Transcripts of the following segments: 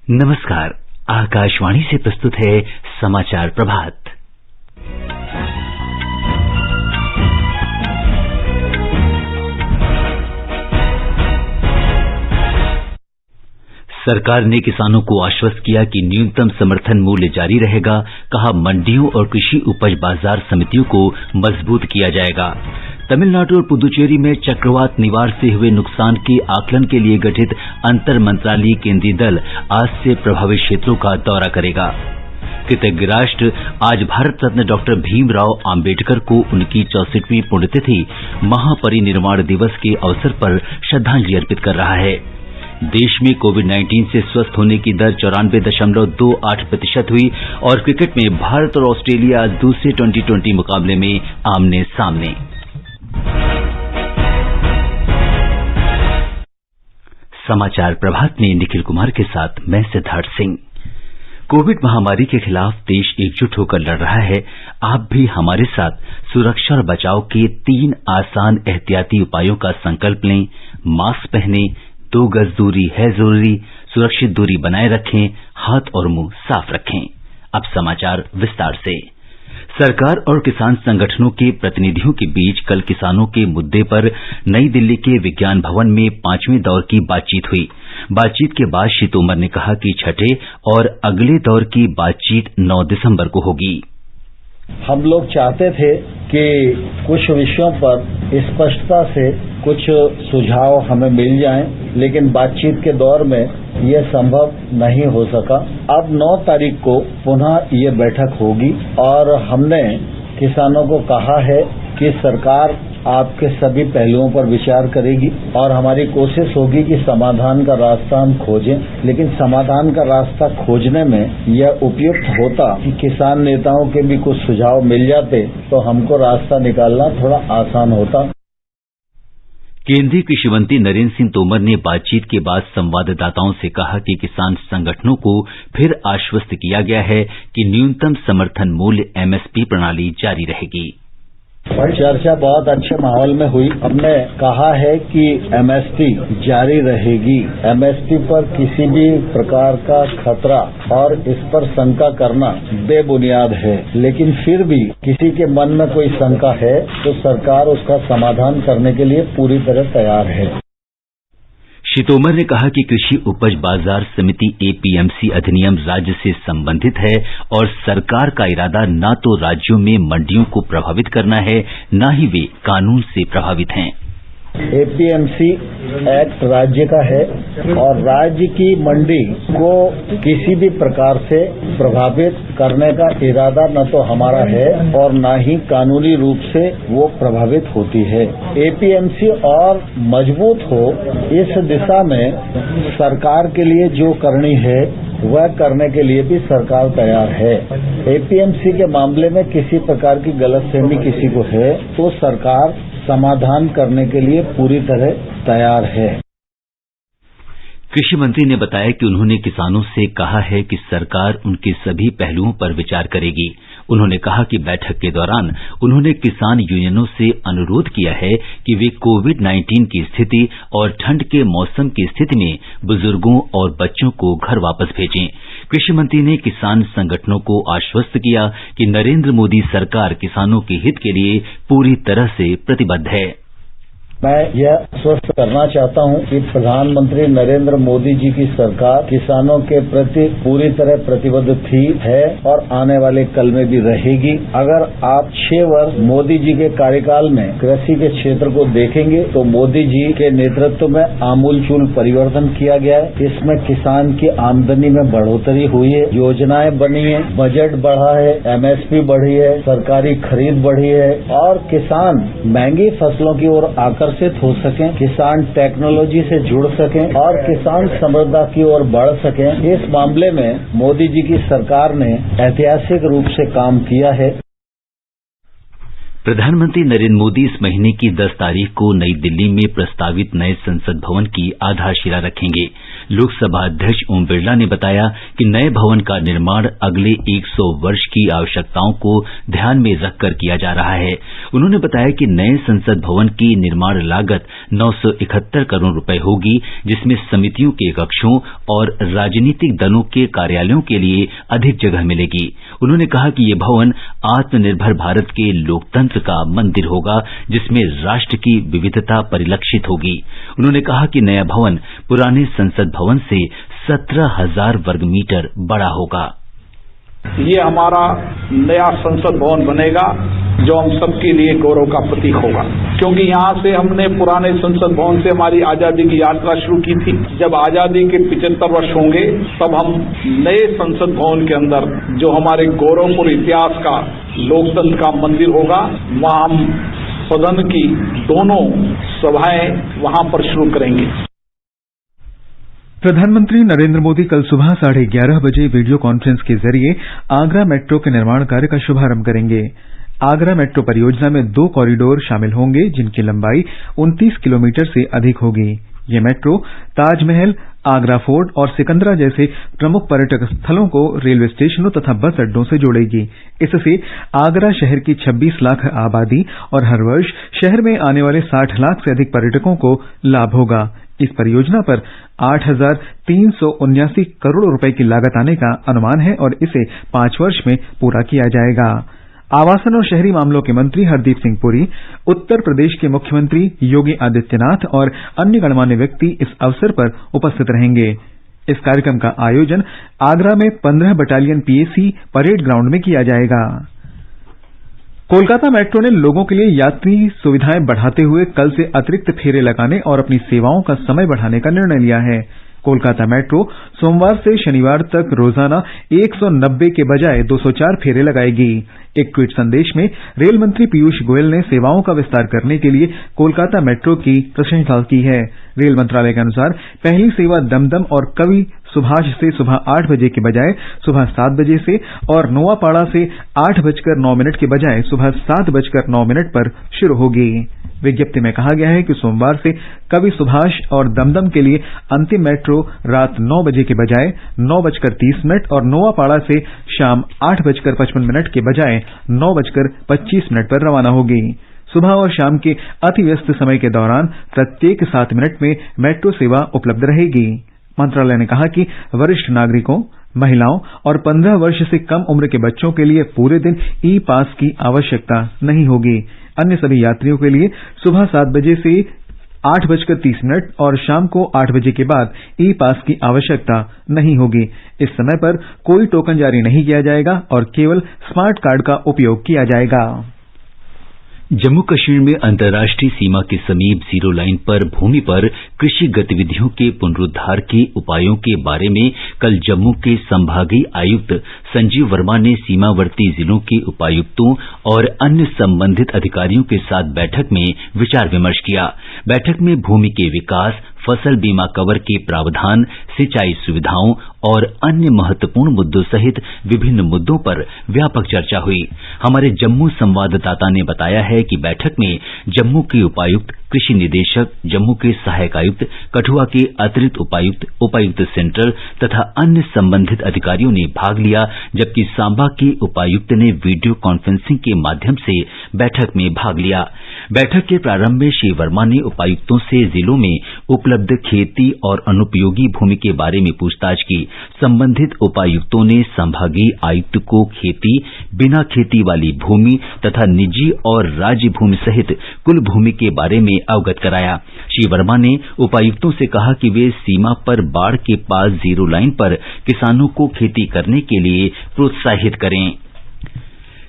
नमस्कार। आकाशवाणी से प्रस्तुत है समाचार प्रभात। सरकार ने किसानों को आश्वस्त किया कि न्यूनतम समर्थन मूल्य जारी रहेगा। कहा, मंडियों और कृषि उपज बाजार समितियों को मजबूत किया जाएगा। तमिलनाडु और पुदुचेरी में चक्रवात निवार से हुए नुकसान के आकलन के लिए गठित अंतर मंत्रालयीय केंद्रीय दल आज से प्रभावित क्षेत्रों का दौरा करेगा। कृतज्ञ राष्ट्र आज भारत रत्न डॉक्टर भीमराव आंबेडकर को उनकी 64वीं पुण्यतिथि महापरिनिर्वाण दिवस के अवसर पर श्रद्धांजलि अर्पित कर रहा है। देश में कोविड-19 से स्वस्थ होने की दर 94.28% हुई और क्रिकेट में भारत और ऑस्ट्रेलिया आज दूसरे T20 मुकाबले में आमने सामने। समाचार प्रभात में निखिल कुमार के साथ मैं सिद्धार्थ सिंह। कोविड महामारी के खिलाफ देश एकजुट होकर लड़ रहा है। आप भी हमारे साथ सुरक्षा और बचाव के 3 आसान एहतियाती उपायों का संकल्प लें। मास्क पहनें, 2 गज दूरी है जरूरी, सुरक्षित दूरी बनाए रखें, हाथ और मुंह साफ रखें। अब समाचार विस्तार से। सरकार और किसान संगठनों के प्रतिनिधियों के बीच कल किसानों के मुद्दे पर नई दिल्ली के विज्ञान भवन में 5वें दौर की बातचीत हुई। बातचीत के बाद श्री तोमर ने कहा कि छठे और अगले दौर की बातचीत 9 दिसंबर को होगी। हम लोग चाहते थे कि कुछ विषयों पर स्पष्टता से कुछ सुझाव हमें मिल जाएं, लेकिन बातचीत के दौर में ये संभव नहीं हो सका। अब 9 तारीख को पुनः ये बैठक होगी और हमने किसानों को कहा है कि सरकार आपके सभी पहलुओं पर विचार करेगी और हमारी कोशिश होगी कि समाधान का रास्ता हम खोजें। लेकिन समाधान का रास्ता खोजने में यह उपयुक्त होता कि किसान नेताओं के भी कुछ सुझाव मिल जाते तो हमको रास्ता निकालना थोड़ा आसान होता। केंद्रीय कृषि मंत्री नरेंद्र सिंह तोमर ने बातचीत के बाद संवाददाताओं से कहा कि किसान संगठनों को फिर आश्वस्त किया गया है कि न्यूनतम समर्थन मूल्य MSP प्रणाली जारी रहेगी। चर्चा बहुत अच्छे माहौल में हुई। हमने कहा है कि MSP जारी रहेगी। MSP पर किसी भी प्रकार का खतरा और इस पर शंका करना बेबुनियाद है, लेकिन फिर भी किसी के मन में कोई शंका है तो सरकार उसका समाधान करने के लिए पूरी तरह तैयार है। श्री तोमर ने कहा कि कृषि उपज बाजार समिति APMC अधिनियम राज्य से संबंधित है और सरकार का इरादा न तो राज्यों में मंडियों को प्रभावित करना है, न ही वे कानून से प्रभावित हैं। APMC एक्ट राज्य का है और राज्य की मंडी को किसी भी प्रकार से प्रभावित करने का इरादा न तो हमारा है और न ही कानूनी रूप से वो प्रभावित होती है। APMC और मजबूत हो, इस दिशा में सरकार के लिए जो करनी है वह करने के लिए भी सरकार तैयार है। APMC के मामले में किसी प्रकार की गलतफहमी किसी को है तो सरकार समाधान करने के लिए पूरी तरह तैयार है। कृषि मंत्री ने बताया कि उन्होंने किसानों से कहा है कि सरकार उनके सभी पहलुओं पर विचार करेगी। उन्होंने कहा कि बैठक के दौरान उन्होंने किसान यूनियनों से अनुरोध किया है कि वे कोविड-19 की स्थिति और ठंड के मौसम की स्थिति में बुजुर्गों और बच्चों को घर वापस भेजें। कृषि मंत्री ने किसान संगठनों को आश्वस्त किया कि नरेंद्र मोदी सरकार किसानों के हित के लिए पूरी तरह से प्रतिबद्ध है। मैं यह आश्वस्त करना चाहता हूं कि प्रधानमंत्री नरेंद्र मोदी जी की सरकार किसानों के प्रति पूरी तरह प्रतिबद्ध थी, है और आने वाले कल में भी रहेगी। अगर आप 6 वर्ष मोदी जी के कार्यकाल में कृषि के क्षेत्र को देखेंगे तो मोदी जी के नेतृत्व में आमूलचूल परिवर्तन किया गया है। इसमें किसान की आमदनी में बढ़ोतरी हुई है, योजनाएं बनी है, बजट बढ़ा है, MSP बढ़ी है, सरकारी खरीद बढ़ी है और किसान महंगी फसलों की ओर आकर्षित हो सकें, किसान टेक्नोलॉजी से जुड़ सकें और किसान समृद्धि की ओर बढ़ सकें। इस मामले में मोदी जी की सरकार ने ऐतिहासिक रूप से काम किया है। प्रधानमंत्री नरेंद्र मोदी इस महीने की 10 तारीख को नई दिल्ली में प्रस्तावित नए संसद भवन की आधारशिला रखेंगे। लोकसभा अध्यक्ष ओम बिरला ने बताया कि नए भवन का निर्माण अगले 100 वर्ष की आवश्यकताओं को ध्यान में रखकर किया जा रहा है। उन्होंने बताया कि नए संसद भवन की निर्माण लागत 971 करोड़ रुपए होगी, जिसमें समितियों के कक्षों और राजनीतिक दलों के कार्यालयों के लिए अधिक जगह मिलेगी। उन्होंने कहा कि ये भवन आत्मनिर्भर भारत के लोकतंत्र का मंदिर होगा, जिसमें राष्ट्र की विविधता परिलक्षित होगी। उन्होंने कहा कि नया भवन पुराने संसद भवन से 17,000 वर्ग मीटर बड़ा होगा। ये हमारा नया संसद भवन बनेगा जो हम सबके लिए गौरव का प्रतीक होगा, क्योंकि यहाँ से हमने पुराने संसद भवन से हमारी आजादी की यात्रा शुरू की थी। जब आजादी के 75 वर्ष होंगे तब हम नए संसद भवन के अंदर जो हमारे गौरवपूर्ण इतिहास का लोकतंत्र का मंदिर होगा, वहाँ हम सदन की दोनों सभाएं वहाँ पर शुरू करेंगे। प्रधानमंत्री नरेंद्र मोदी कल सुबह 11:30 बजे वीडियो कॉन्फ्रेंस के जरिए आगरा मेट्रो के निर्माण कार्य का शुभारंभ करेंगे। आगरा मेट्रो परियोजना में 2 कॉरिडोर शामिल होंगे, जिनकी लंबाई 29 किलोमीटर से अधिक होगी। ये मेट्रो ताजमहल, आगरा फोर्ट और सिकंदरा जैसे प्रमुख पर्यटक स्थलों को रेलवे स्टेशनों तथा बस अड्डों से जोड़ेगी। इससे आगरा शहर की 26 लाख आबादी और हर वर्ष शहर में आने वाले 60 लाख से अधिक पर्यटकों को लाभ होगा। इस परियोजना पर 8,379 करोड़ रुपए की लागत आने का अनुमान है और इसे 5 वर्ष में पूरा किया जाएगा। आवासन और शहरी मामलों के मंत्री हरदीप सिंह पुरी, उत्तर प्रदेश के मुख्यमंत्री योगी आदित्यनाथ और अन्य गणमान्य व्यक्ति इस अवसर पर उपस्थित रहेंगे। इस कार्यक्रम का आयोजन आगरा में 15 बटालियन पीएसी परेड ग्राउंड में किया जाएगा। कोलकाता मेट्रो ने लोगों के लिए यात्री सुविधाएं बढ़ाते हुए कल से अतिरिक्त फेरे लगाने और अपनी सेवाओं का समय बढ़ाने का निर्णय लिया है। कोलकाता मेट्रो सोमवार से शनिवार तक रोजाना 190 के बजाय 204 फेरे लगाएगी। एक ट्वीट संदेश में रेल मंत्री पीयूष गोयल ने सेवाओं का विस्तार करने के लिए कोलकाता मेट्रो की प्रशंसा की है। रेल मंत्रालय के अनुसार पहली सेवा दमदम और कवि सुभाष से सुबह 8 बजे के बजाय सुबह 7 बजे से और नोआपाड़ा से 8:09 के बजाय सुबह 7:09 पर शुरू होगी। विज्ञप्ति में कहा गया है कि सोमवार से कवि सुभाष और दमदम के लिए अंतिम मेट्रो रात 9 बजे के बजाय 9:30 और नोआपाड़ा से शाम 8:55 के बजाय 9:25 पर रवाना होगी। सुबह और शाम के अति व्यस्त समय के दौरान प्रत्येक 7 मिनट में मेट्रो सेवा उपलब्ध रहेगी। मंत्रालय ने कहा कि वरिष्ठ नागरिकों, महिलाओं और 15 वर्ष से कम उम्र के बच्चों के लिए पूरे दिन ई पास की आवश्यकता नहीं होगी। अन्य सभी यात्रियों के लिए सुबह 7 बजे से 8:30 और शाम को 8 बजे के बाद ई पास की आवश्यकता नहीं होगी। इस समय पर कोई टोकन जारी नहीं किया जाएगा और केवल स्मार्ट कार्ड का उपयोग किया जाएगा। जम्मू कश्मीर में अंतर्राष्ट्रीय सीमा के समीप जीरो लाइन पर भूमि पर कृषि गतिविधियों के पुनरुद्धार के उपायों के बारे में कल जम्मू के संभागीय आयुक्त संजीव वर्मा ने सीमावर्ती जिलों के उपायुक्तों और अन्य संबंधित अधिकारियों के साथ बैठक में विचार विमर्श किया। बैठक में भूमि के विकास, फसल बीमा कवर के प्रावधान, सिंचाई सुविधाओं और अन्य महत्वपूर्ण मुद्दों सहित विभिन्न मुद्दों पर व्यापक चर्चा हुई। हमारे जम्मू संवाददाता ने बताया है कि बैठक में जम्मू के उपायुक्त, कृषि निदेशक, जम्मू के सहायक आयुक्त, कठुआ के अतिरिक्त उपायुक्त, उपायुक्त सेंट्रल तथा अन्य संबंधित अधिकारियों ने भाग लिया, जबकि सांबा के उपायुक्त ने वीडियो कॉन्फ्रेंसिंग के माध्यम से बैठक में भाग लिया। बैठक के प्रारंभ में श्री वर्मा ने उपायुक्तों से जिलों में उपलब्ध खेती और अनुपयोगी भूमि के बारे में पूछताछ की। संबंधित उपायुक्तों ने संभागीय आयुक्त को खेती, बिना खेती वाली भूमि तथा निजी और राज्य भूमि सहित कुल भूमि के बारे में अवगत कराया। श्री वर्मा ने उपायुक्तों से कहा कि वे सीमा पर बाढ़ के पास जीरो लाइन पर किसानों को खेती करने के लिए प्रोत्साहित करें।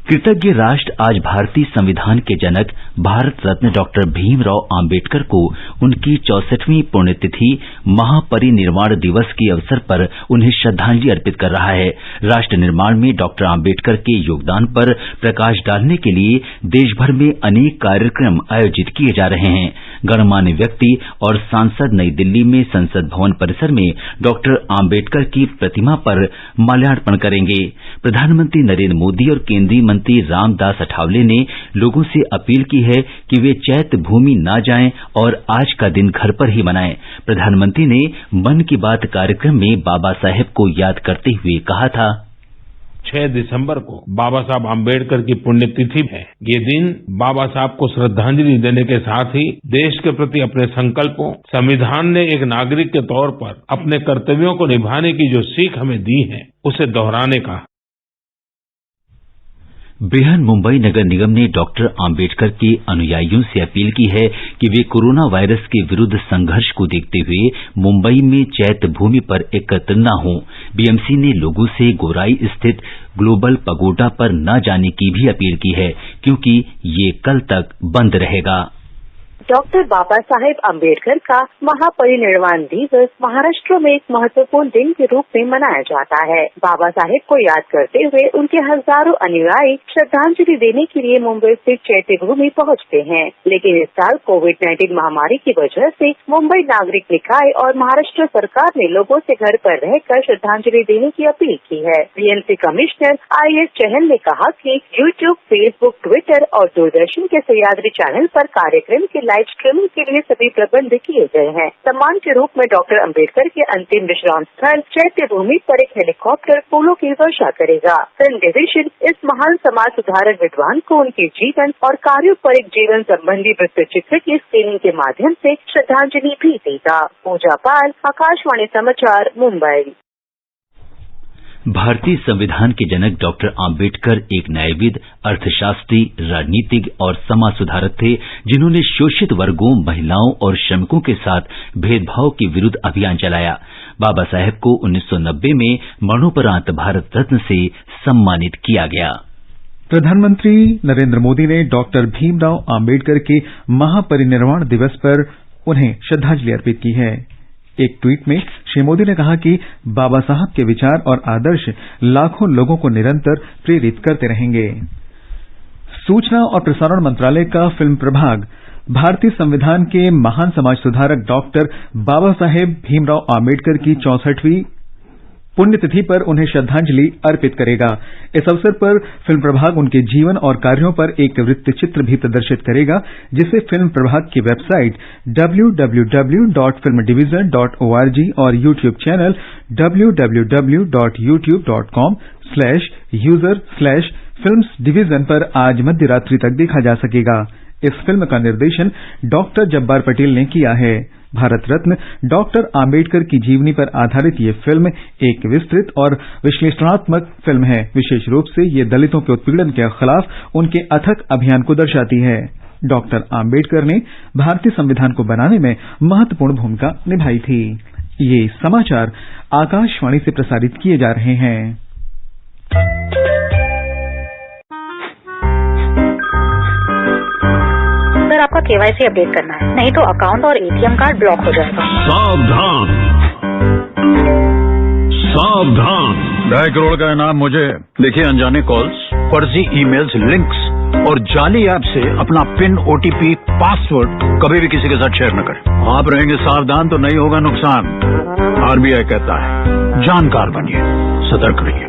कृतज्ञ राष्ट्र आज भारतीय संविधान के जनक भारत रत्न डॉक्टर भीमराव आम्बेडकर को उनकी 64वीं पुण्यतिथि महापरिनिर्वाण दिवस के अवसर पर उन्हें श्रद्धांजलि अर्पित कर रहा है। राष्ट्र निर्माण में डॉक्टर आम्बेडकर के योगदान पर प्रकाश डालने के लिए देश भर में अनेक कार्यक्रम आयोजित किए जा रहे हैं। गणमान्य व्यक्ति और सांसद नई दिल्ली में संसद भवन परिसर में डॉक्टर आम्बेडकर की प्रतिमा पर माल्यार्पण करेंगे। प्रधानमंत्री नरेंद्र मोदी और केंद्रीय मंत्री रामदास अठावले ने लोगों से अपील की है कि वे चैत्य भूमि न जाएं और आज का दिन घर पर ही मनाएं। प्रधानमंत्री ने मन की बात कार्यक्रम में बाबा साहेब को याद करते हुए कहा था, 6 दिसंबर को बाबा साहब आम्बेडकर की पुण्यतिथि है। ये दिन बाबा साहब को श्रद्धांजलि देने के साथ ही देश के प्रति अपने संकल्पों, संविधान ने एक नागरिक के तौर पर अपने कर्तव्यों को निभाने की जो सीख हमें दी है, उसे दोहराने का। बृहन मुंबई नगर निगम ने डॉक्टर आम्बेडकर के अनुयायियों से अपील की है कि वे कोरोना वायरस के विरुद्ध संघर्ष को देखते हुए मुंबई में चैत्य भूमि पर एकत्र न हों। बीएमसी ने लोगों से गोराई स्थित ग्लोबल पगोडा पर न जाने की भी अपील की है, क्योंकि ये कल तक बंद रहेगा। डॉक्टर बाबा साहेब अम्बेडकर का महापरिनिर्वाण दिवस महाराष्ट्र में एक महत्वपूर्ण दिन के रूप में मनाया जाता है। बाबा साहेब को याद करते हुए उनके हजारों अनुयायी श्रद्धांजलि देने के लिए मुंबई स्थित चैत्य भूमि पहुंचते हैं, लेकिन इस साल कोविड-19 महामारी की वजह से मुंबई नागरिक निकाय और महाराष्ट्र सरकार ने लोगों से घर पर रहकर श्रद्धांजलि देने की अपील की है। बीएमसी कमिश्नर IAS चहल ने कहा कि यूट्यूब, फेसबुक, ट्विटर और दूरदर्शन के सह्याद्री चैनल पर कार्यक्रम के लाइव स्ट्रीमिंग के लिए सभी प्रबंध किए गए हैं। सम्मान के रूप में डॉक्टर अम्बेडकर के अंतिम विश्राम स्थल चैत्य भूमि पर एक हेलीकॉप्टर फूलों की वर्षा करेगा। फिल्म डिवीजन इस महान समाज सुधारक विद्वान को उनके जीवन और कार्यों पर एक जीवन संबंधी वृत्तचित्र की स्क्रीनिंग के माध्यम से श्रद्धांजलि भी देगा। पूजा पाल, आकाशवाणी समाचार, मुंबई। भारतीय संविधान के जनक डॉक्टर आम्बेडकर एक न्यायविद, अर्थशास्त्री, राजनीतिज्ञ और समाज सुधारक थे, जिन्होंने शोषित वर्गों, महिलाओं और श्रमिकों के साथ भेदभाव के विरुद्ध अभियान चलाया। बाबा साहेब को 1990 में मरणोपरांत भारत रत्न से सम्मानित किया गया। प्रधानमंत्री नरेंद्र मोदी ने डॉक्टर भीमराव आम्बेडकर के महापरिनिर्वाण दिवस पर उन्हें श्रद्धांजलि अर्पित की है। एक ट्वीट में श्री मोदी ने कहा कि बाबा साहब के विचार और आदर्श लाखों लोगों को निरंतर प्रेरित करते रहेंगे। सूचना और प्रसारण मंत्रालय का फिल्म प्रभाग भारतीय संविधान के महान समाज सुधारक डॉक्टर बाबा साहेब भीमराव आम्बेडकर की 64वीं पुण्यतिथि पर उन्हें श्रद्धांजलि अर्पित करेगा। इस अवसर पर फिल्म प्रभाग उनके जीवन और कार्यों पर एक वृत्तचित्र भी प्रदर्शित करेगा, जिसे फिल्म प्रभाग की वेबसाइट www.filmdivision.org और यूट्यूब चैनल www.youtube.com/user/filmsdivision पर आज मध्य रात्रि तक देखा जा सकेगा। इस फिल्म का निर्देशन डॉक्टर जब्बार पटेल ने किया है। भारत रत्न डॉक्टर आम्बेडकर की जीवनी पर आधारित ये फिल्म एक विस्तृत और विश्लेषणात्मक फिल्म है। विशेष रूप से ये दलितों के उत्पीड़न के खिलाफ उनके अथक अभियान को दर्शाती है। डॉक्टर आम्बेडकर ने भारतीय संविधान को बनाने में महत्वपूर्ण भूमिका निभाई थी। ये समाचार आकाशवाणी से प्रसारित किए जा रहे हैं। सर, आपका KYC अपडेट करना है, नहीं तो अकाउंट और ATM कार्ड ब्लॉक हो जाएगा। सावधान, सावधान। 2.5 करोड़ का इनाम मुझे। देखिए, अनजाने कॉल्स, फर्जी ईमेल्स, लिंक्स और जाली ऐप से अपना पिन, OTP, पासवर्ड कभी भी किसी के साथ शेयर न करें। आप रहेंगे सावधान तो नहीं होगा नुकसान। RBI कहता है, जानकार बनिए, सतर्क रहिए।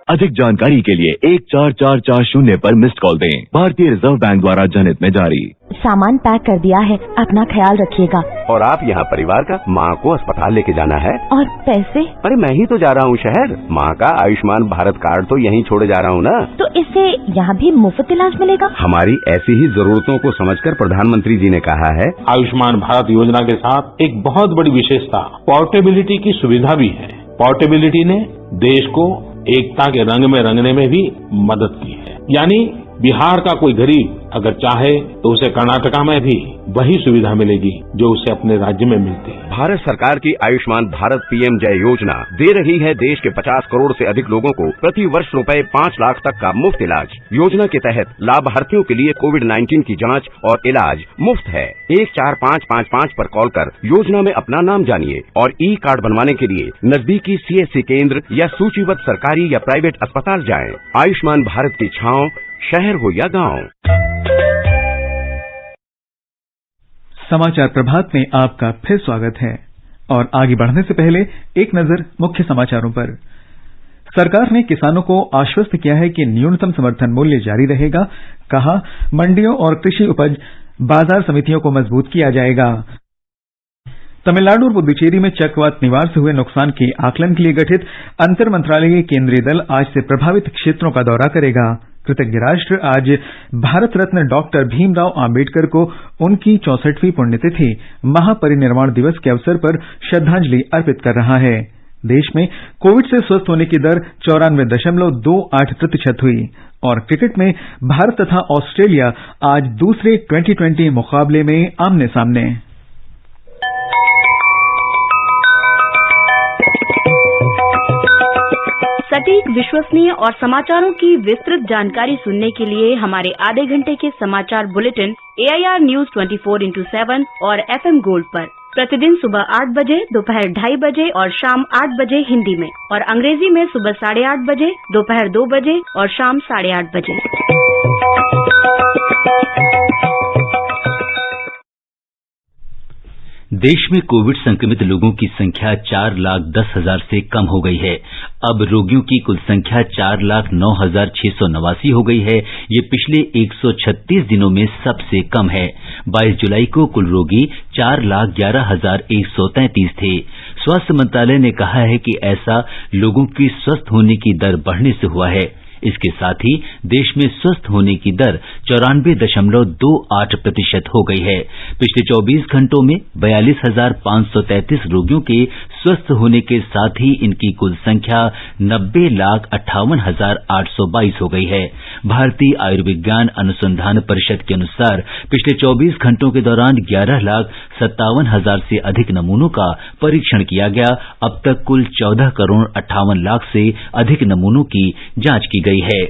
अधिक जानकारी के लिए 14440 पर मिस्ड कॉल दें। भारतीय रिजर्व बैंक द्वारा जनहित में जारी। सामान पैक कर दिया है, अपना ख्याल रखिएगा। और आप यहाँ परिवार का, माँ को अस्पताल लेके जाना है। और पैसे? अरे मैं ही तो जा रहा हूँ शहर। माँ का आयुष्मान भारत कार्ड तो यहीं छोड़े जा रहा हूँ ना। तो इससे यहाँ भी मुफ्त इलाज मिलेगा? हमारी ऐसी ही जरूरतों को समझकर प्रधानमंत्री जी ने कहा है, आयुष्मान भारत योजना के साथ एक बहुत बड़ी विशेषता पोर्टेबिलिटी की सुविधा भी है। पोर्टेबिलिटी ने देश को एकता के रंग में रंगने में भी मदद की है। यानी बिहार का कोई गरीब अगर चाहे तो उसे कर्नाटका में भी वही सुविधा मिलेगी जो उसे अपने राज्य में मिलती है। भारत सरकार की आयुष्मान भारत PM जय योजना दे रही है देश के 50 करोड़ से अधिक लोगों को प्रति वर्ष रुपए 5 लाख तक का मुफ्त इलाज। योजना के तहत लाभार्थियों के लिए कोविड-19 की जांच और इलाज मुफ्त है। 14555 पर कॉल कर योजना में अपना नाम जानिए और E-कार्ड बनवाने के लिए नजदीकी CSC केंद्र या सूचीबद्ध सरकारी या प्राइवेट अस्पताल जाएं। आयुष्मान भारत की छांव, शहर हो या गांव। समाचार प्रभात में आपका फिर स्वागत है। और आगे बढ़ने से पहले एक नजर मुख्य समाचारों पर। सरकार ने किसानों को आश्वस्त किया है कि न्यूनतम समर्थन मूल्य जारी रहेगा। कहा, मंडियों और कृषि उपज बाजार समितियों को मजबूत किया जाएगा। तमिलनाडु और पुदुचेरी में चक्रवात निवार से हुए नुकसान के आकलन के लिए गठित अंतर मंत्रालयीय केंद्रीय दल आज से प्रभावित क्षेत्रों का दौरा करेगा। कृतज्ञ राष्ट्र आज भारत रत्न डॉक्टर भीमराव आम्बेडकर को उनकी 64वीं पुण्यतिथि महापरिनिर्वाण दिवस के अवसर पर श्रद्धांजलि अर्पित कर रहा है। देश में कोविड से स्वस्थ होने की दर 94.28% हुई और क्रिकेट में भारत तथा ऑस्ट्रेलिया आज दूसरे T20 मुकाबले में आमने सामने। सटीक, विश्वसनीय और समाचारों की विस्तृत जानकारी सुनने के लिए हमारे आधे घंटे के समाचार बुलेटिन AIR News 24x7 और FM गोल्ड पर प्रतिदिन सुबह 8 बजे, दोपहर 2:30 बजे और शाम 8 बजे हिंदी में और अंग्रेजी में सुबह 8:30 बजे, दोपहर 2 बजे और शाम 8:30 बजे। देश में कोविड संक्रमित लोगों की संख्या 4,10,000 से कम हो गई है। अब रोगियों की कुल संख्या 4,09,689 हो गई है। ये पिछले 136 दिनों में सबसे कम है। 22 जुलाई को कुल रोगी 4,11,133 थे। स्वास्थ्य मंत्रालय ने कहा है कि ऐसा लोगों की स्वस्थ होने की दर बढ़ने से हुआ है। इसके साथ ही देश में स्वस्थ होने की दर 94.28% हो गई है। पिछले 24 घंटों में 42,533 रोगियों के स्वस्थ होने के साथ ही इनकी कुल संख्या 90,58,822 हो गई है। भारतीय आयुर्विज्ञान अनुसंधान परिषद के अनुसार पिछले 24 घंटों के दौरान 11,57,000 से अधिक नमूनों का परीक्षण किया गया। अब तक कुल 14,58,00,000 से अधिक नमूनों की जांच की गई है।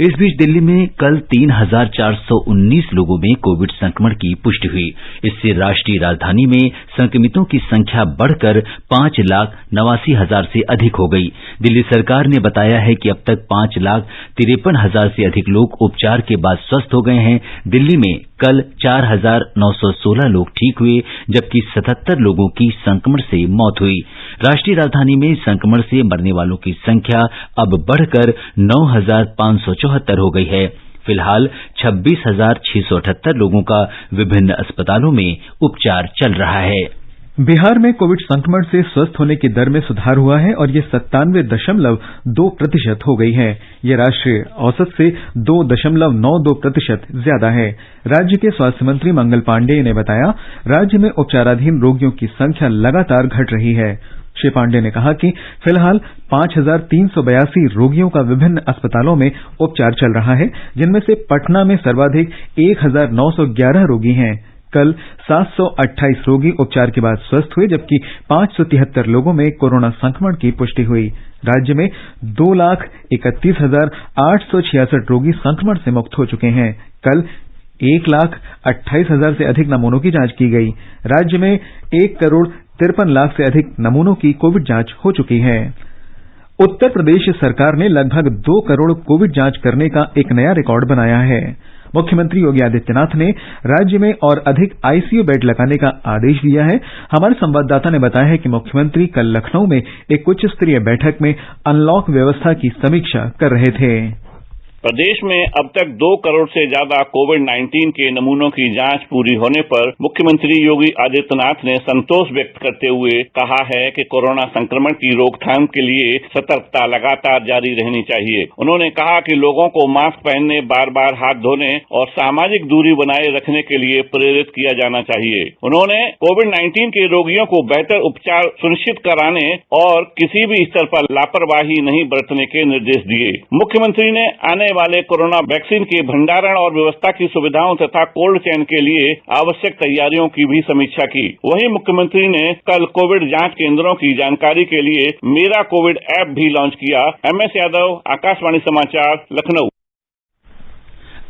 इस बीच दिल्ली में कल 3,419 लोगों में कोविड संक्रमण की पुष्टि हुई। इससे राष्ट्रीय राजधानी में संक्रमितों की संख्या बढ़कर 5,89,000 से अधिक हो गई। दिल्ली सरकार ने बताया है कि अब तक 5,53,000 से अधिक लोग उपचार के बाद स्वस्थ हो गए हैं। दिल्ली में कल 4,916 लोग ठीक हुए, जबकि 77 लोगों की संक्रमण से मौत हुई। राष्ट्रीय राजधानी में संक्रमण से मरने वालों की संख्या अब बढ़कर 9,574 हो गई है। फिलहाल 26,678 लोगों का विभिन्न अस्पतालों में उपचार चल रहा है। बिहार में कोविड संक्रमण से स्वस्थ होने की दर में सुधार हुआ है और ये 97.2% हो गई है। ये राष्ट्रीय औसत से 2.92% ज्यादा है। राज्य के स्वास्थ्य मंत्री मंगल पांडेय ने बताया, राज्य में उपचाराधीन रोगियों की संख्या लगातार घट रही है। श्री पांडेय ने कहा कि फिलहाल 5,382 रोगियों का विभिन्न अस्पतालों में उपचार चल रहा है, जिनमें से पटना में सर्वाधिक 1,911 रोगी हैं। कल 728 रोगी उपचार के बाद स्वस्थ हुए, जबकि 573 लोगों में कोरोना संक्रमण की पुष्टि हुई। राज्य में 2,31,866 रोगी संक्रमण से मुक्त हो चुके हैं। कल 1,28,000 से अधिक नमूनों की जांच की गई। राज्य में 1,53,00,000 से अधिक नमूनों की कोविड जांच हो चुकी है। उत्तर प्रदेश सरकार ने लगभग 2 करोड़ कोविड जांच करने का एक नया रिकॉर्ड बनाया है। मुख्यमंत्री योगी आदित्यनाथ ने राज्य में और अधिक आईसीयू बेड लगाने का आदेश दिया है। हमारे संवाददाता ने बताया है कि मुख्यमंत्री कल लखनऊ में एक उच्च स्तरीय बैठक में अनलॉक व्यवस्था की समीक्षा कर रहे थे। प्रदेश में अब तक 2 करोड़ से ज्यादा कोविड-19 के नमूनों की जांच पूरी होने पर मुख्यमंत्री योगी आदित्यनाथ ने संतोष व्यक्त करते हुए कहा है कि कोरोना संक्रमण की रोकथाम के लिए सतर्कता लगातार जारी रहनी चाहिए। उन्होंने कहा कि लोगों को मास्क पहनने, बार बार हाथ धोने और सामाजिक दूरी बनाए रखने के लिए प्रेरित किया जाना चाहिए। उन्होंने कोविड-19 के रोगियों को बेहतर उपचार सुनिश्चित कराने और किसी भी स्तर पर लापरवाही नहीं बरतने के निर्देश दिए। मुख्यमंत्री ने आने वाले कोरोना वैक्सीन के भंडारण और व्यवस्था की सुविधाओं तथा कोल्ड चेन के लिए आवश्यक तैयारियों की भी समीक्षा की। वहीं मुख्यमंत्री ने कल कोविड जांच केंद्रों की जानकारी के लिए मेरा कोविड ऐप भी लॉन्च किया। MS यादव, आकाशवाणी समाचार, लखनऊ।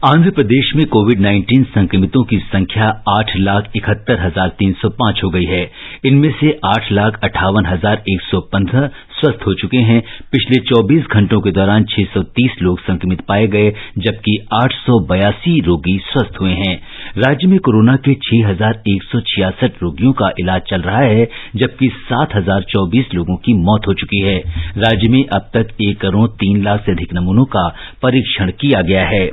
आंध्र प्रदेश में कोविड-19 संक्रमितों की संख्या 8,71,305 हो गई है। इनमें से 8,58,115 स्वस्थ हो चुके हैं। पिछले 24 घंटों के दौरान 630 लोग संक्रमित पाए गए, जबकि 882 रोगी स्वस्थ हुए हैं। राज्य में कोरोना के 6,166 रोगियों का इलाज चल रहा है, जबकि 7,024 लोगों की मौत हो चुकी है। राज्य में अब तक 1 करोड़ 3 लाख से अधिक नमूनों का परीक्षण किया गया है।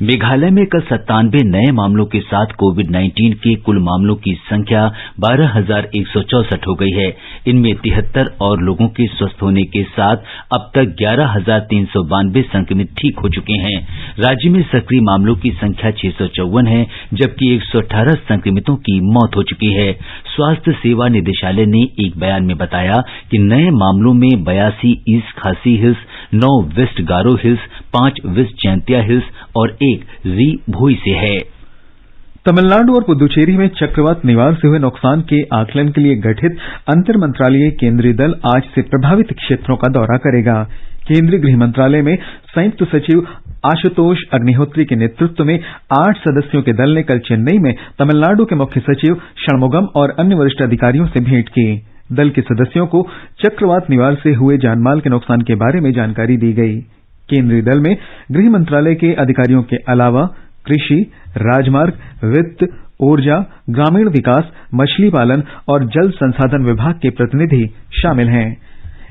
मेघालय में कल 97 नए मामलों के साथ कोविड-19 के कुल मामलों की संख्या 12,164 हो गई है। इनमें 73 और लोगों के स्वस्थ होने के साथ अब तक 11,392 संक्रमित ठीक हो चुके हैं। राज्य में सक्रिय मामलों की संख्या 654 है, जबकि 118 संक्रमितों की मौत हो चुकी है। स्वास्थ्य सेवा निदेशालय ने एक बयान में बताया कि नए मामलों में 82 ईस्ट खासी हिल्स, 9 वेस्ट गारो हिल्स, 5 वेस्ट जैंतिया हिल्स और 1 री भोई से है। तमिलनाडु और पुदुचेरी में चक्रवात निवार से हुए नुकसान के आकलन के लिए गठित अंतर मंत्रालयीय केंद्रीय दल आज से प्रभावित क्षेत्रों का दौरा करेगा। केंद्रीय गृह मंत्रालय में संयुक्त सचिव आशुतोष अग्निहोत्री के नेतृत्व में 8 सदस्यों के दल ने कल चेन्नई में तमिलनाडु के मुख्य सचिव षणमुगम और अन्य वरिष्ठ अधिकारियों से भेंट की। दल के सदस्यों को चक्रवात निवार से हुए जानमाल के नुकसान के बारे में जानकारी दी गई। केंद्रीय दल में गृह मंत्रालय के अधिकारियों के अलावा कृषि, राजमार्ग, वित्त, ऊर्जा, ग्रामीण विकास, मछली पालन और जल संसाधन विभाग के प्रतिनिधि शामिल हैं।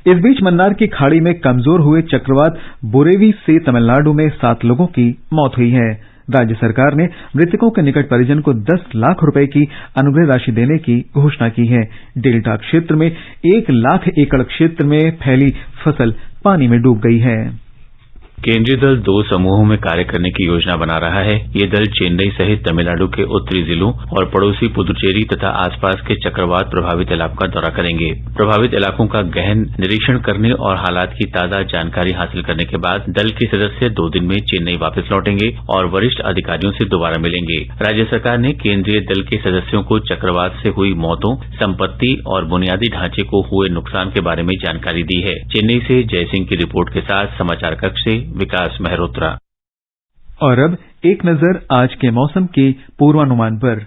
इस बीच मन्नार की खाड़ी में कमजोर हुए चक्रवात बुरेवी से तमिलनाडु में 7 लोगों की मौत हुई है। राज्य सरकार ने मृतकों के निकट परिजन को 10 लाख रुपए की अनुग्रह राशि देने की घोषणा की है। डेल्टा क्षेत्र में 1 लाख एकड़ क्षेत्र में फैली फसल पानी में डूब गई है। केंद्रीय दल 2 समूहों में कार्य करने की योजना बना रहा है। ये दल चेन्नई सहित तमिलनाडु के उत्तरी जिलों और पड़ोसी पुदुचेरी तथा आसपास के चक्रवात प्रभावित इलाकों का दौरा करेंगे। प्रभावित इलाकों का गहन निरीक्षण करने और हालात की ताजा जानकारी हासिल करने के बाद दल के सदस्य 2 दिन में चेन्नई वापस लौटेंगे और वरिष्ठ अधिकारियों से दोबारा मिलेंगे। राज्य सरकार ने केंद्रीय दल के सदस्यों को चक्रवात से हुई मौतों, संपत्ति और बुनियादी ढांचे को हुए नुकसान के बारे में जानकारी दी है। चेन्नई से जयसिंह की रिपोर्ट के साथ समाचार कक्ष से विकास मेहरोत्रा। और अब एक नजर आज के मौसम के पूर्वानुमान पर।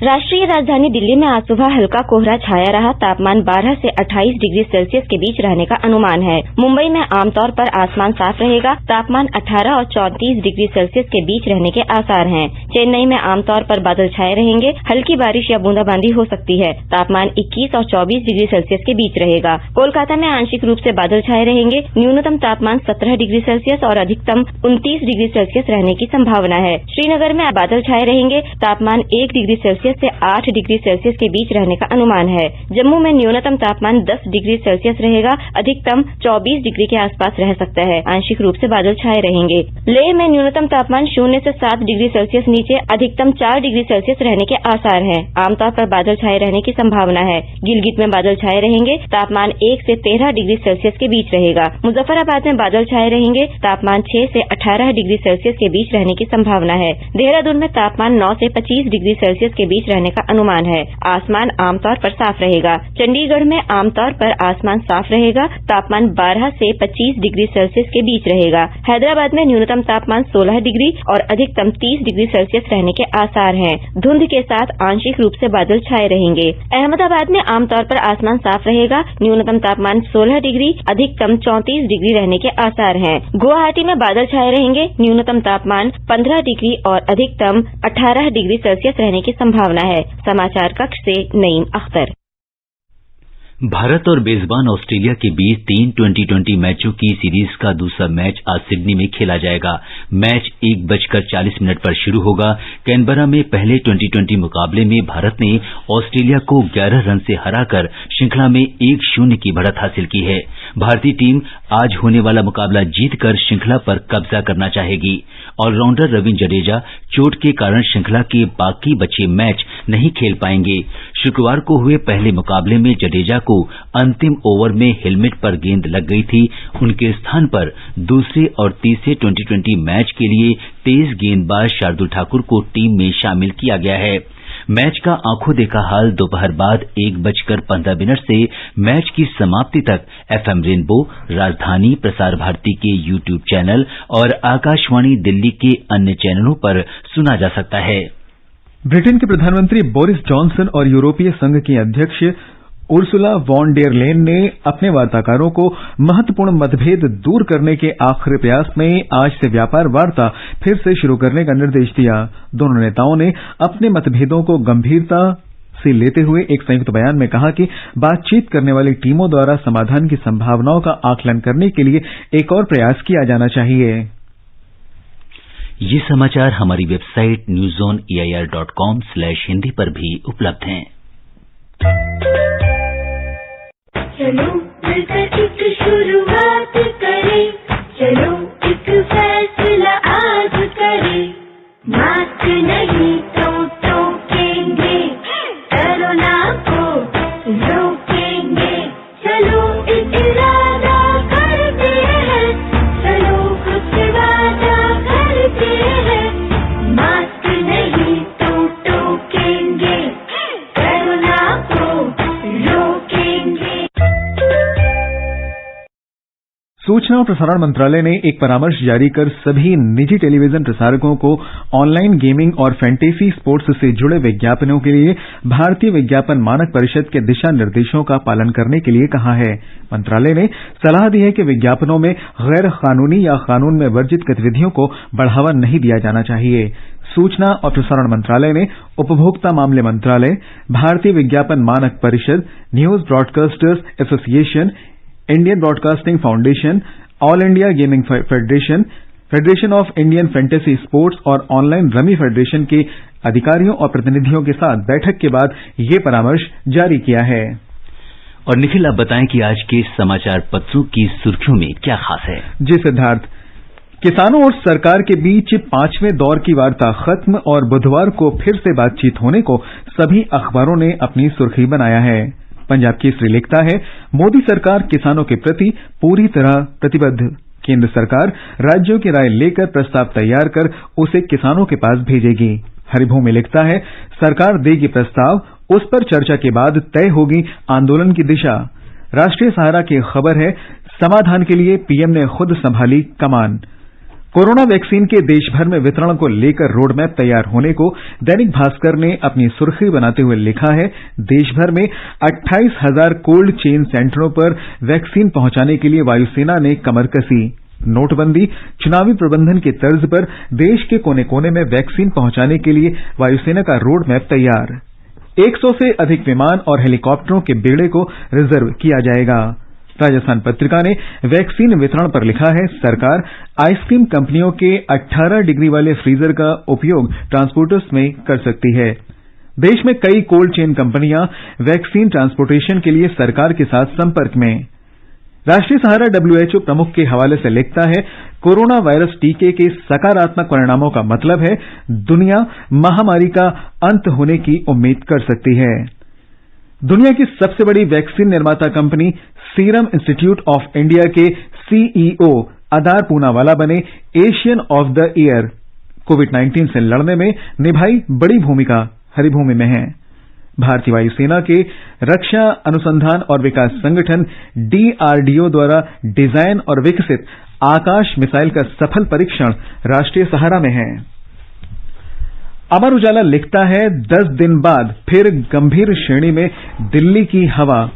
राष्ट्रीय राजधानी दिल्ली में आज सुबह हल्का कोहरा छाया रहा। तापमान 12 से 28 डिग्री सेल्सियस के बीच रहने का अनुमान है। मुंबई में आमतौर पर आसमान साफ रहेगा। तापमान 18 और 34 डिग्री सेल्सियस के बीच रहने के आसार हैं। चेन्नई में आमतौर पर बादल छाए रहेंगे। हल्की बारिश या बूंदाबांदी हो सकती है। तापमान 21 और 24 डिग्री सेल्सियस के बीच रहेगा। कोलकाता में आंशिक रूप से बादल छाए रहेंगे। न्यूनतम तापमान 17 डिग्री सेल्सियस और अधिकतम 29 डिग्री सेल्सियस रहने की संभावना है। श्रीनगर में बादल छाए रहेंगे। तापमान 1 डिग्री सेल्सियस से 8 डिग्री सेल्सियस के बीच रहने का अनुमान है। जम्मू में न्यूनतम तापमान 10 डिग्री सेल्सियस रहेगा। अधिकतम 24 डिग्री के आसपास रह सकता है। आंशिक रूप से बादल छाए रहेंगे। लेह में न्यूनतम तापमान 0 से 7 डिग्री सेल्सियस नीचे, अधिकतम 4 डिग्री सेल्सियस रहने के आसार हैं। आमतौर पर बादल छाए रहने की संभावना है। गिलगित में बादल छाए रहेंगे। तापमान 1 से 13 डिग्री सेल्सियस के बीच रहेगा। मुजफ्फराबाद में बादल छाए रहेंगे। तापमान 6 से 18 डिग्री सेल्सियस के बीच रहने की संभावना है। देहरादून में तापमान 9 से 25 डिग्री सेल्सियस के बीच रहने का अनुमान है। आसमान आमतौर पर साफ रहेगा। चंडीगढ़ में आमतौर पर आसमान साफ रहेगा। तापमान 12 से 25 डिग्री सेल्सियस के बीच रहेगा। हैदराबाद में न्यूनतम तापमान 16 डिग्री और अधिकतम 30 डिग्री सेल्सियस रहने के आसार हैं। धुंध के साथ आंशिक रूप से बादल छाए रहेंगे। अहमदाबाद में आमतौर पर आसमान साफ रहेगा। न्यूनतम तापमान 16 डिग्री, अधिकतम 34 डिग्री रहने के आसार हैं। गुवाहाटी में बादल छाए रहेंगे। न्यूनतम तापमान 15 डिग्री और अधिकतम 18 डिग्री सेल्सियस रहने की संभावना है। समाचार कक्ष से नईम अख्तर। भारत और मेजबान ऑस्ट्रेलिया के बीच 3 2020 मैचों की सीरीज का दूसरा मैच आज सिडनी में खेला जाएगा। मैच 1:40 पर शुरू होगा। कैनबरा में पहले 2020 मुकाबले में भारत ने ऑस्ट्रेलिया को 11 रन से हराकर श्रृंखला में 1-0 की बढ़त हासिल की है। भारतीय टीम आज होने वाला मुकाबला जीतकर श्रृंखला पर कब्जा करना चाहेगी। ऑलराउंडर रविंद्र जडेजा चोट के कारण श्रृंखला के बाकी बचे मैच नहीं खेल पाएंगे। शुक्रवार को हुए पहले मुकाबले में जडेजा को अंतिम ओवर में हेलमेट पर गेंद लग गई थी। उनके स्थान पर दूसरे और तीसरे 2020 मैच के लिए तेज गेंदबाज शार्दुल ठाकुर को टीम में शामिल किया गया है। मैच का आंखों देखा हाल दोपहर बाद 1:15 से मैच की समाप्ति तक FM रेनबो, राजधानी, प्रसार भारती के YouTube चैनल और आकाशवाणी दिल्ली के अन्य चैनलों पर सुना जा सकता है। ब्रिटेन के प्रधानमंत्री बोरिस जॉनसन और यूरोपीय संघ के अध्यक्ष उर्सुला वॉन डेर लेन ने अपने वार्ताकारों को महत्वपूर्ण मतभेद दूर करने के आखिरी प्रयास में आज से व्यापार वार्ता फिर से शुरू करने का निर्देश दिया। दोनों नेताओं ने अपने मतभेदों को गंभीरता से लेते हुए एक संयुक्त बयान में कहा कि बातचीत करने वाली टीमों द्वारा समाधान की संभावनाओं का आकलन करने के लिए एक और प्रयास किया जाना चाहिए। ये समाचार हमारी वेबसाइट newzoneair.com/hindi पर भी उपलब्ध हैं। चलो मिलकर एक शुरुआत करें, चलो एक फैसला आज करें, मास्क नहीं तो टोकेंगे, कोरोना को रोकेंगे, चलो एक इरादा करते हैं, चलो कुछ वादा करते हैं, मास्क नहीं तो टोकेंगे, कोरोना को रोकेंगे। सूचना और प्रसारण मंत्रालय ने एक परामर्श जारी कर सभी निजी टेलीविजन प्रसारकों को ऑनलाइन गेमिंग और फैंटेसी स्पोर्ट्स से जुड़े विज्ञापनों के लिए भारतीय विज्ञापन मानक परिषद के दिशा निर्देशों का पालन करने के लिए कहा है। मंत्रालय ने सलाह दी है कि विज्ञापनों में गैर कानूनी या कानून में वर्जित गतिविधियों को बढ़ावा नहीं दिया जाना चाहिए। सूचना और प्रसारण मंत्रालय ने उपभोक्ता मामले मंत्रालय, भारतीय विज्ञापन मानक परिषद, news broadcasters association, Indian broadcasting foundation, all India gaming federation, federation of Indian fantasy sports और ऑनलाइन रमी फेडरेशन के अधिकारियों और प्रतिनिधियों के साथ बैठक के बाद ये परामर्श जारी किया है। और निखिल, आप बताएं कि आज के समाचार पत्रों की सुर्खियों में क्या खास है? जी सिद्धार्थ, किसानों और सरकार के बीच 5वें दौर की वार्ता खत्म और बुधवार को फिर से बातचीत होने को सभी अखबारों ने अपनी सुर्खी बनाया है। पंजाब केसरी लिखता है, मोदी सरकार किसानों के प्रति पूरी तरह प्रतिबद्ध, केंद्र सरकार राज्यों की राय लेकर प्रस्ताव तैयार कर उसे किसानों के पास भेजेगी। हरिभूमि लिखता है, सरकार देगी प्रस्ताव, उस पर चर्चा के बाद तय होगी आंदोलन की दिशा। राष्ट्रीय सहारा की खबर है, समाधान के लिए पीएम ने खुद संभाली कमान। कोरोना वैक्सीन के देश भर में वितरण को लेकर रोडमैप तैयार होने को दैनिक भास्कर ने अपनी सुर्खी बनाते हुए लिखा है, देश भर में 28,000 कोल्ड चेन सेंटरों पर वैक्सीन पहुंचाने के लिए वायुसेना ने कमर कसी। नोटबंदी, चुनावी प्रबंधन की तर्ज पर देश के कोने कोने में वैक्सीन पहुंचाने के लिए वायुसेना का रोडमैप तैयार। 100 से अधिक विमान और हेलीकॉप्टरों के बेड़े को रिजर्व किया जाएगा। राजस्थान पत्रिका ने वैक्सीन वितरण पर लिखा है, सरकार आइसक्रीम कंपनियों के 18 डिग्री वाले फ्रीजर का उपयोग ट्रांसपोर्टर्स में कर सकती है। देश में कई कोल्ड चेन कंपनियां वैक्सीन ट्रांसपोर्टेशन के लिए सरकार के साथ संपर्क में। राष्ट्रीय सहारा WHO प्रमुख के हवाले से लिखता है, कोरोना वायरस टीके के सकारात्मक परिणामों का मतलब है दुनिया महामारी का अंत होने की उम्मीद कर सकती है। दुनिया की सबसे बड़ी वैक्सीन निर्माता company serum institute of India के CEO अदार पूनावाला बने एशियन ऑफ द ईयर। कोविड-19 से लड़ने में निभाई बड़ी भूमिका, हरिभूमि में है। भारतीय वायुसेना के रक्षा अनुसंधान और विकास संगठन DRDO द्वारा डिजाइन और विकसित आकाश मिसाइल का सफल परीक्षण राष्ट्रीय सहारा में है। अमर उजाला लिखता है, 10 दिन बाद फिर गंभीर श्रेणी में दिल्ली की हवा।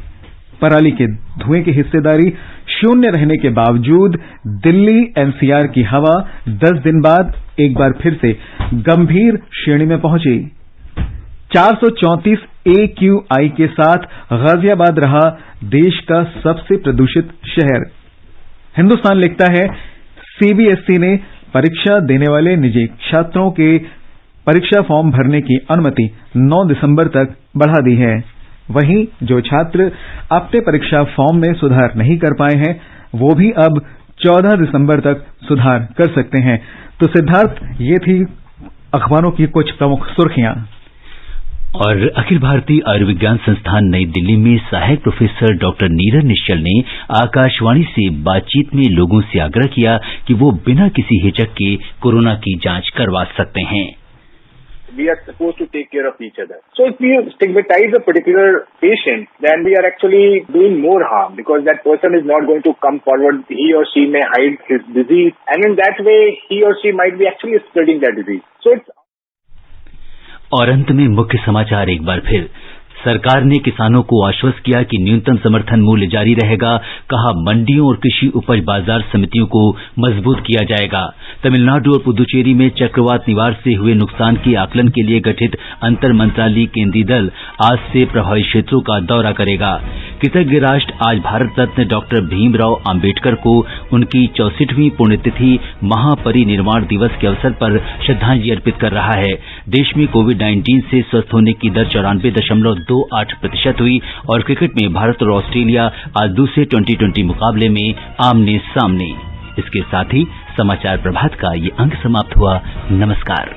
पराली के धुएं की हिस्सेदारी शून्य रहने के बावजूद दिल्ली NCR की हवा 10 दिन बाद एक बार फिर से गंभीर श्रेणी में पहुंची। 434 AQI के साथ गाजियाबाद रहा देश का सबसे प्रदूषित शहर। हिंदुस्तान लिखता है, CBSE ने परीक्षा देने वाले निजी छात्रों के परीक्षा फॉर्म भरने की अनुमति 9 दिसंबर तक बढ़ा दी है। वहीं जो छात्र अपने परीक्षा फॉर्म में सुधार नहीं कर पाए हैं, वो भी अब 14 दिसंबर तक सुधार कर सकते हैं। तो सिद्धार्थ, ये थी अखबारों की कुछ प्रमुख सुर्खियां। और अखिल भारतीय आयुर्विज्ञान संस्थान नई दिल्ली में सहायक प्रोफेसर डॉक्टर नीरज निश्चल ने आकाशवाणी से बातचीत में लोगों से आग्रह किया कि वो बिना किसी हिचक के कोरोना की जांच करवा सकते हैं। We are supposed to take care of each other. So if we stigmatize a particular patient, then we are actually doing more harm because that person is not going to come forward. He or she may hide his disease, and in that way, he or she might be actually spreading that disease. So it's और अंत में मुख्य समाचार एक बार फिर, सरकार ने किसानों को आश्वस्त किया कि न्यूनतम समर्थन मूल्य जारी रहेगा। कहा मंडियों और कृषि उपज बाजार समितियों को मजबूत किया जाएगा। तमिलनाडु और पुदुचेरी में चक्रवात निवार से हुए नुकसान के आकलन के लिए गठित अंतर मंत्रालयीय केंद्रीय दल आज से प्रभावित क्षेत्रों का दौरा करेगा। कृतज्ञ राष्ट्र आज भारत रत्न डॉक्टर भीमराव अंबेडकर को उनकी 64वीं पुण्यतिथि महापरिनिर्वाण दिवस के अवसर पर श्रद्धांजलि अर्पित कर रहा है। देश में कोविड-19 से स्वस्थ होने की दर 94.28% हुई और क्रिकेट में भारत और ऑस्ट्रेलिया आज दूसरे T20 मुकाबले में आमने सामने। इसके साथ ही समाचार प्रभात का ये अंक समाप्त हुआ। नमस्कार।